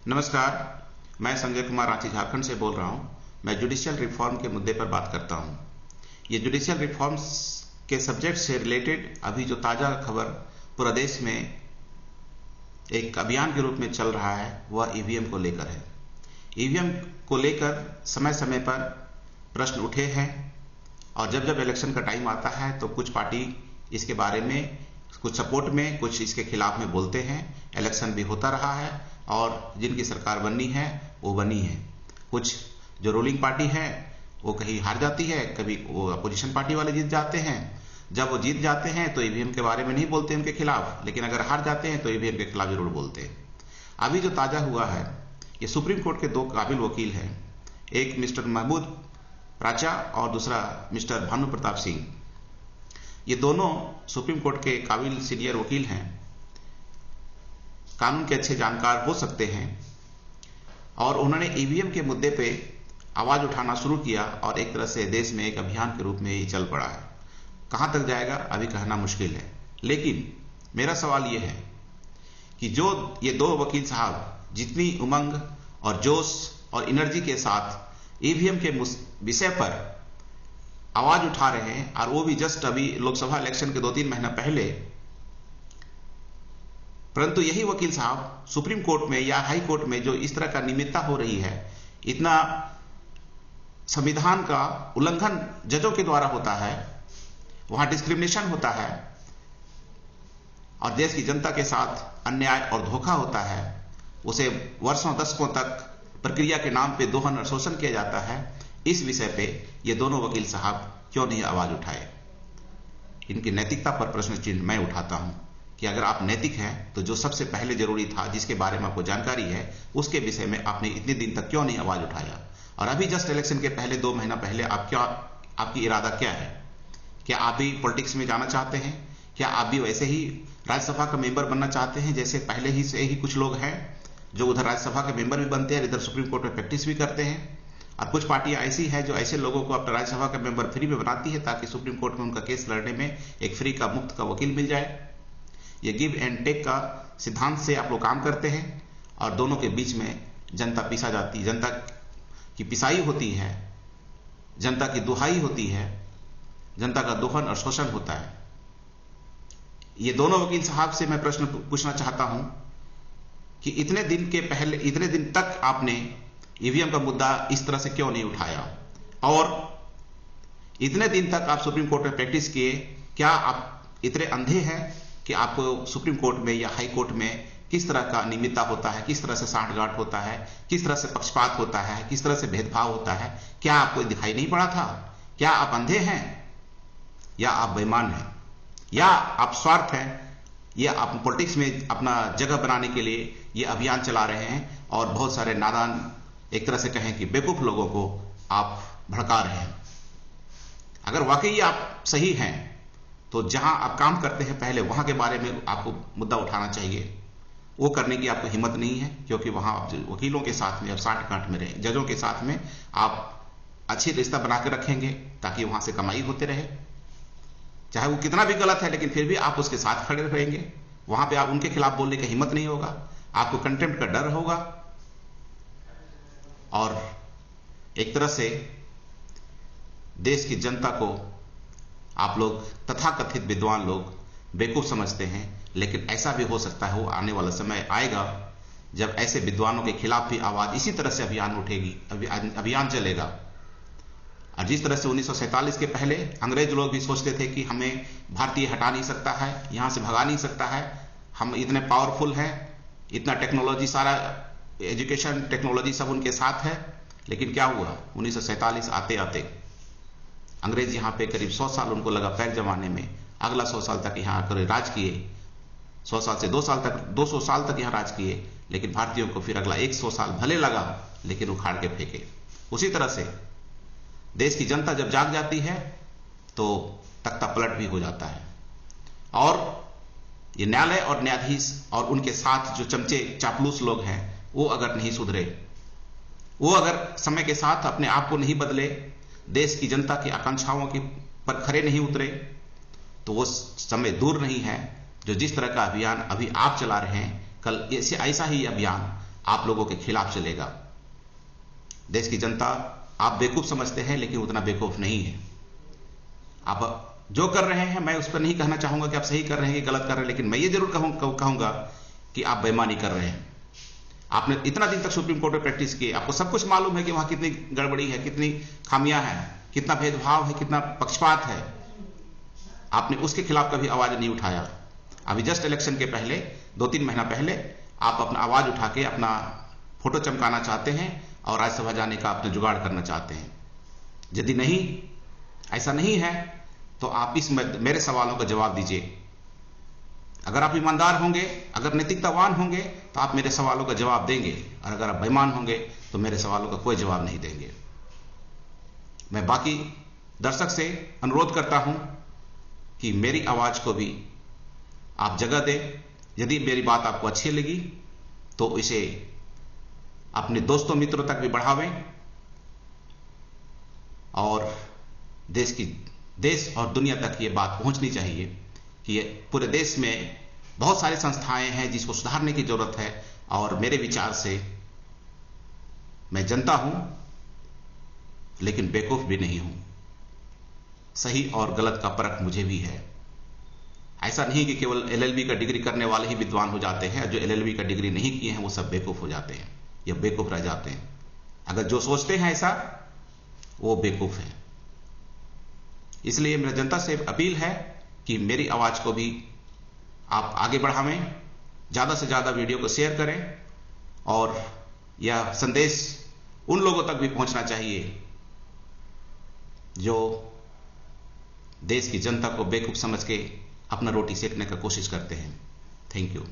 नमस्कार, मैं संजय कुमार रांची झारखंड से बोल रहा हूं। मैं जुडिशियल रिफॉर्म के मुद्दे पर बात करता हूं। ये जुडिशियल रिफॉर्म्स के सब्जेक्ट से रिलेटेड अभी जो ताजा खबर पूरा देश में एक अभियान के रूप में चल रहा है वह ईवीएम को लेकर है। ईवीएम को लेकर समय समय पर प्रश्न उठे हैं और जब जब इलेक्शन का टाइम आता है तो कुछ पार्टी इसके बारे में कुछ सपोर्ट में, कुछ इसके खिलाफ में बोलते हैं। इलेक्शन भी होता रहा है और जिनकी सरकार बननी है वो बनी है। कुछ जो रूलिंग पार्टी है वो कहीं हार जाती है, कभी वो अपोजिशन पार्टी वाले जीत जाते हैं। जब वो जीत जाते हैं तो ईवीएम के बारे में नहीं बोलते उनके खिलाफ, लेकिन अगर हार जाते हैं तो ईवीएम के खिलाफ जरूर बोलते हैं। अभी जो ताजा हुआ है, ये सुप्रीम कोर्ट के दो काबिल वकील हैं, एक मिस्टर महमूद प्राचा और दूसरा मिस्टर भानु प्रताप सिंह। ये दोनों सुप्रीम कोर्ट के काबिल सीनियर वकील हैं, कानून के अच्छे जानकार हो सकते हैं और उन्होंने ईवीएम के मुद्दे पे आवाज उठाना शुरू किया और एक तरह से देश में एक अभियान के रूप में ये चल पड़ा है। कहां तक जाएगा अभी कहना मुश्किल है, लेकिन मेरा सवाल यह है कि जो ये दो वकील साहब जितनी उमंग और जोश और एनर्जी के साथ ईवीएम के विषय पर आवाज उठा रहे हैं, और वो भी जस्ट अभी लोकसभा इलेक्शन के 2-3 महीना पहले, परंतु यही वकील साहब सुप्रीम कोर्ट में या हाई कोर्ट में जो इस तरह का निमित्ता हो रही है, इतना संविधान का उल्लंघन जजों के द्वारा होता है, वहां डिस्क्रिमिनेशन होता है और देश की जनता के साथ अन्याय और धोखा होता है, उसे वर्षों दशकों तक प्रक्रिया के नाम पे दोहन और शोषण किया जाता है। इस विषय पे ये दोनों वकील साहब क्यों नहीं आवाज उठाए? इनकी नैतिकता पर प्रश्न चिन्ह मैं उठाता हूं कि अगर आप नैतिक हैं तो जो सबसे पहले जरूरी था, जिसके बारे में आपको जानकारी है, उसके विषय में आपने इतने दिन तक क्यों नहीं आवाज उठाया? और अभी जस्ट इलेक्शन के पहले 2 महीना पहले आपकी इरादा क्या है? क्या आप भी पॉलिटिक्स में जाना चाहते हैं? क्या आप भी वैसे ही राज्यसभा का मेंबर बनना चाहते हैं जैसे पहले ही से ही कुछ लोग हैं जो उधर राज्यसभा के मेंबर भी बनते हैं, इधर सुप्रीम कोर्ट में प्रैक्टिस भी करते हैं? और कुछ पार्टियां ऐसी है जो ऐसे लोगों को अपना राज्यसभा का मेंबर फ्री में बनाती है ताकि सुप्रीम कोर्ट में उनका केस लड़ने में एक फ्री का मुफ्त का वकील मिल जाए। ये गिव एंड टेक का सिद्धांत से आप लोग काम करते हैं और दोनों के बीच में जनता पिसा जाती है, जनता की पिसाई होती है, जनता की दुहाई होती है, जनता का दोहन और शोषण होता है। ये दोनों वकील साहब से मैं प्रश्न पूछना चाहता हूं कि इतने दिन तक आपने ईवीएम का मुद्दा इस तरह से क्यों नहीं उठाया, और इतने दिन तक आप सुप्रीम कोर्ट में प्रैक्टिस किए। क्या आप इतने अंधे हैं कि आपको सुप्रीम कोर्ट में या हाई कोर्ट में किस तरह का निमित्ता होता है, किस तरह से सांठगांठ होता है, किस तरह से पक्षपात होता है, किस तरह से भेदभाव होता है, क्या आपको दिखाई नहीं पड़ा था? क्या आप अंधे हैं या आप बेईमान हैं या आप स्वार्थ हैं, या आप पॉलिटिक्स में अपना जगह बनाने के लिए ये अभियान चला रहे हैं और बहुत सारे नादान, एक तरह से कहें कि बेवकूफ लोगों को आप भड़का रहे हैं? अगर वाकई आप सही हैं तो जहां आप काम करते हैं पहले वहां के बारे में आपको मुद्दा उठाना चाहिए। वो करने की आपको हिम्मत नहीं है क्योंकि वहां आप वकीलों के साथ में, आप सांठ-गांठ में रहे, जजों के साथ में आप अच्छी रिश्ता बना के रखेंगे ताकि वहां से कमाई होते रहे, चाहे वो कितना भी गलत है, लेकिन फिर भी आप उसके साथ खड़े रहेंगे। वहां पे आप उनके खिलाफ बोलने की हिम्मत नहीं होगा, आपको कंटेम्प्ट का डर होगा और एक तरह से देश की जनता को आप लोग तथाकथित विद्वान लोग बेवकूफ समझते हैं, लेकिन ऐसा भी हो सकता है, वो आने वाला समय आएगा जब ऐसे विद्वानों के खिलाफ भी आवाज इसी तरह से अभियान चलेगा। और जिस तरह से 1947 के पहले अंग्रेज लोग भी सोचते थे कि हमें भारतीय हटा नहीं सकता है, यहां से भगा नहीं सकता है, हम इतने पावरफुल हैं, इतना टेक्नोलॉजी, सारा एजुकेशन टेक्नोलॉजी सब उनके साथ है, लेकिन क्या हुआ? 1947 आते आते अंग्रेज यहां पे करीब 100 साल उनको लगा पैर जमाने में, अगला 100 साल तक यहां आकर राज किए, 100 साल से 200 साल तक यहां राज किए, लेकिन भारतीयों को फिर अगला 100 साल भले लगा लेकिन उखाड़ के फेंके। उसी तरह से देश की जनता जब जाग जाती है तो तख्ता पलट भी हो जाता है, और ये न्यायालय और न्यायाधीश और उनके साथ जो चमचे चापलूस लोग हैं वो अगर नहीं सुधरे, वो अगर समय के साथ अपने आप को नहीं बदले, देश की जनता की आकांक्षाओं की पर खरे नहीं उतरे, तो वो समय दूर नहीं है जो जिस तरह का अभियान अभी आप चला रहे हैं, कल ऐसा ही अभियान आप लोगों के खिलाफ चलेगा। देश की जनता आप बेवकूफ समझते हैं, लेकिन उतना बेवकूफ नहीं है। आप जो कर रहे हैं, मैं उस पर नहीं कहना चाहूंगा कि आप सही कर रहे हैं कि गलत कर रहे हैं, लेकिन मैं ये जरूर कहूंगा कि आप बेईमानी कर रहे हैं। आपने इतना दिन तक सुप्रीम कोर्ट में प्रैक्टिस की, आपको सब कुछ मालूम है कि वहां कितनी गड़बड़ी है, कितनी खामियां हैं, कितना भेदभाव है, कितना पक्षपात है। आपने उसके खिलाफ कभी आवाज नहीं उठाया। अभी जस्ट इलेक्शन के पहले 2-3 महीना पहले आप अपना आवाज उठा के अपना फोटो चमकाना चाहते हैं और राज्यसभा जाने का अपने जुगाड़ करना चाहते हैं। यदि नहीं, ऐसा नहीं है, तो आप इस मेरे सवालों का जवाब दीजिए। अगर आप ईमानदार होंगे, अगर नैतिकतावान होंगे, तो आप मेरे सवालों का जवाब देंगे, और अगर आप बेईमान होंगे तो मेरे सवालों का कोई जवाब नहीं देंगे। मैं बाकी दर्शक से अनुरोध करता हूं कि मेरी आवाज को भी आप जगह दें। यदि मेरी बात आपको अच्छी लगी तो इसे अपने दोस्तों मित्रों तक भी बढ़ावें, और देश और दुनिया तक ये बात पहुंचनी चाहिए कि ये पूरे देश में बहुत सारी संस्थाएं हैं जिसको सुधारने की जरूरत है। और मेरे विचार से मैं जनता हूं, लेकिन बेवकूफ भी नहीं हूं। सही और गलत का परख मुझे भी है। ऐसा नहीं कि केवल एलएलबी का डिग्री करने वाले ही विद्वान हो जाते हैं, जो एलएलबी का डिग्री नहीं किए हैं वो सब बेवकूफ हो जाते हैं या बेवकूफ रह जाते हैं। अगर जो सोचते हैं ऐसा, वो बेवकूफ है। इसलिए मेरी जनता से अपील है कि मेरी आवाज को भी आप आगे बढ़ावें, ज्यादा से ज्यादा वीडियो को शेयर करें, और यह संदेश उन लोगों तक भी पहुंचना चाहिए जो देश की जनता को बेवकूफ समझ के अपना रोटी सेकने का कोशिश करते हैं। Thank you.